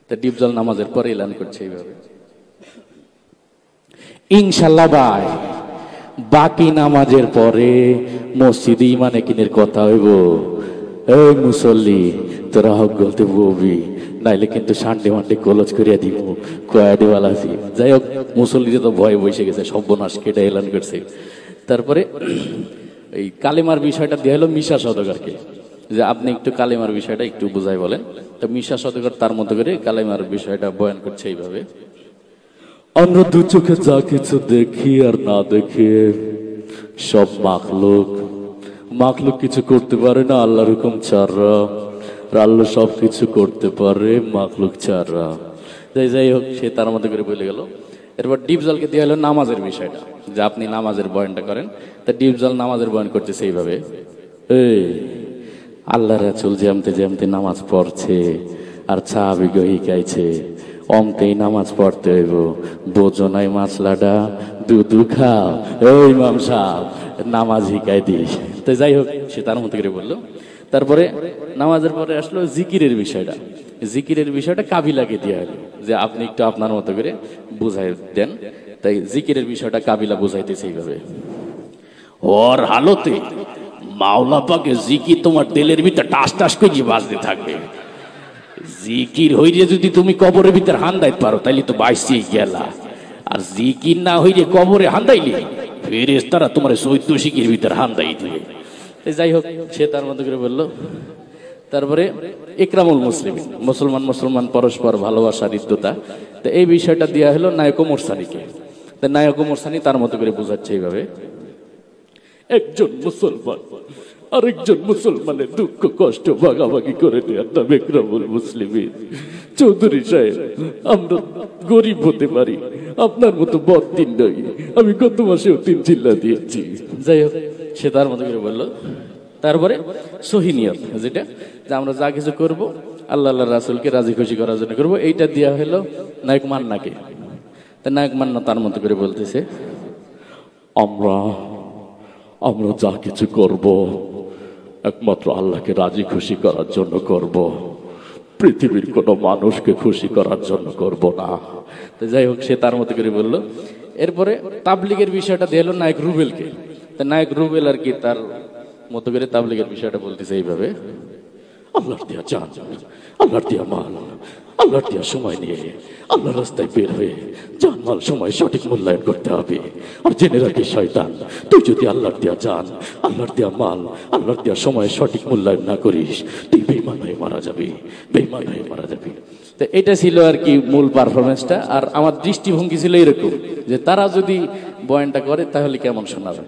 তা ডিপজল নামাজের পরে এলান করছে এইভাবে, ইনশাল্লাহ ভাই বাকি নামাজের পরে মসজিদে ইমানে কিনের কথা হইব। এই মুসল্লি তোরা হক গলতে ববি, নাইলে কিন্তু সানডে মানডে কলজ করিয়া দিব কয়াডিওয়ালাছি। যাই হোক মুসল্লিরা তো ভয়ে বসে গেছে, সর্বনাশ কেটে এলান করছে। তারপরে এই কালেমার বিষয়টা দেওয়া হলো মিশা সওদাগরকে, যে আপনি একটু কালেমার বিষয়টা একটু বুঝাই বলেন। তো মিশা সওদাগর তার মতো করে কালেমার বিষয়টা বয়ান করছে এইভাবে, আমরা দু চোখে যা কিছু দেখি আর না দেখি সব মাখলুক কিছু করতে পারে না আল্লাহর হুকুম ছাড়া, আর আল্লাহ সব কিছু করতে পারে মাখলুক ছাড়া। যাই হোক সে তার মতো করে বলে গেল। এরপর ডিপজলকে দেওয়া হলো নামাজের বিষয়টা, যে আপনি নামাজের বয়ানটা করেন। তা ডিপজল নামাজের বয়ান করতেছে এইভাবে, এই আল্লাহ রাসূল যেমতে নামাজ পড়ছে আর সাহাবীকে শিখাইছে অমতেই নামাজ পড়তে হইব। বোঝো নাই মাসলাটা, দুধু খাও। এই ইমাম সাহেব নামাজ শিখাই দিস। তো যাই হোক সে তার মতো করে বললো। তারপরে নামাজের পরে আসলো জিকিরের বিষয়টা কাবিলাকে দেওয়া হলো, যে আপনি একটু আপনার মতো করে বুঝাই দেন। তাই জিকিরের বিষয়টা কাবিলা বুঝাইতেছে এইভাবে, ওর হালতে মাওলা পাকে জিকির তোমার দিলের ভিতরে টাস টাস করে বাজতে থাকবে। জিকির হইলে যদি তুমি কবরের ভিতরে হান্দাইতে পারো তাইলে তো বাইসি গেলা, আর জিকির না হইলে কবরে হান্দাইলে ফেরেশতারা তোমার চৈত্য শিকির ভিতরে হান্দাই দিবে। যাই হোক সে তার মতো করে বললো। তারপরে ইকরামুল মুসলিম, মুসলমান পরস্পর ভালোবাসার হৃদ্যতা, তো এই বিষয়টা দেওয়া হলো নায়ক ওমর সানিকে। তো নায়ক ওমর সানি তার মতো করে বোঝাচ্ছে এইভাবে, একজন মুসলমান আরেকজন মুসলমানের দুঃখ কষ্ট ভাগাভাগি করে নেওয়ার নাম ইকরামুল মুসলিমিন। চৌধুরী সাহেব আমরা গরিব হতে পারি, আপনার মতো বড়দিন নই, আমি গত মাসেও 3 চিল্লা দিয়েছি। যাই হোক সে তার মতো করে বললো। তারপরে সহিনিয়ত, যেটা যে আমরা যা কিছু করব আল্লাহ রাসূলকে রাজি খুশি করার জন্য করবো, এইটা দেওয়া হলো নায়ক মান্নাকে। তা নায়ক মান্না তার মতো করে বলতেছে, আমরা যা কিছু করব একমাত্র আল্লাহকে রাজি খুশি করার জন্য করব, পৃথিবীর কোনো মানুষকে খুশি করার জন্য করব না। তো যাই হোক সে তার মতো করে বললো। এরপরে তাবলীগের বিষয়টা দিয়ে হলো নায়ক রুবেলকে। তা নায়ক রুবেল আর কি তার মতো করে তাবলীগের বিষয়টা বলতেছে এইভাবে, আল্লাহর দেয়া জান, আল্লাহর দেয়া মাল, আল্লাহর দেয়া সময় নিয়ে আল্লাহর রাস্তায় বের হয়ে জান মাল সময় সঠিক মূল্যায়ন করতে হবে। আর জেনে রাখি শয়তান, তুই যদি আল্লাহর দেয়া জান, আল্লাহর দেয়া মাল, আল্লাহর দেয়া সময় সঠিক মূল্যায়ন না করিস, তুই বেঈমান হয়ে মারা যাবি। তো এটা ছিল আর কি মূল পারফরমেন্সটা। আর আমার দৃষ্টিভঙ্গি ছিল এরকম যে তারা যদি বয়ানটা করে তাহলে কেমন শোনাবে।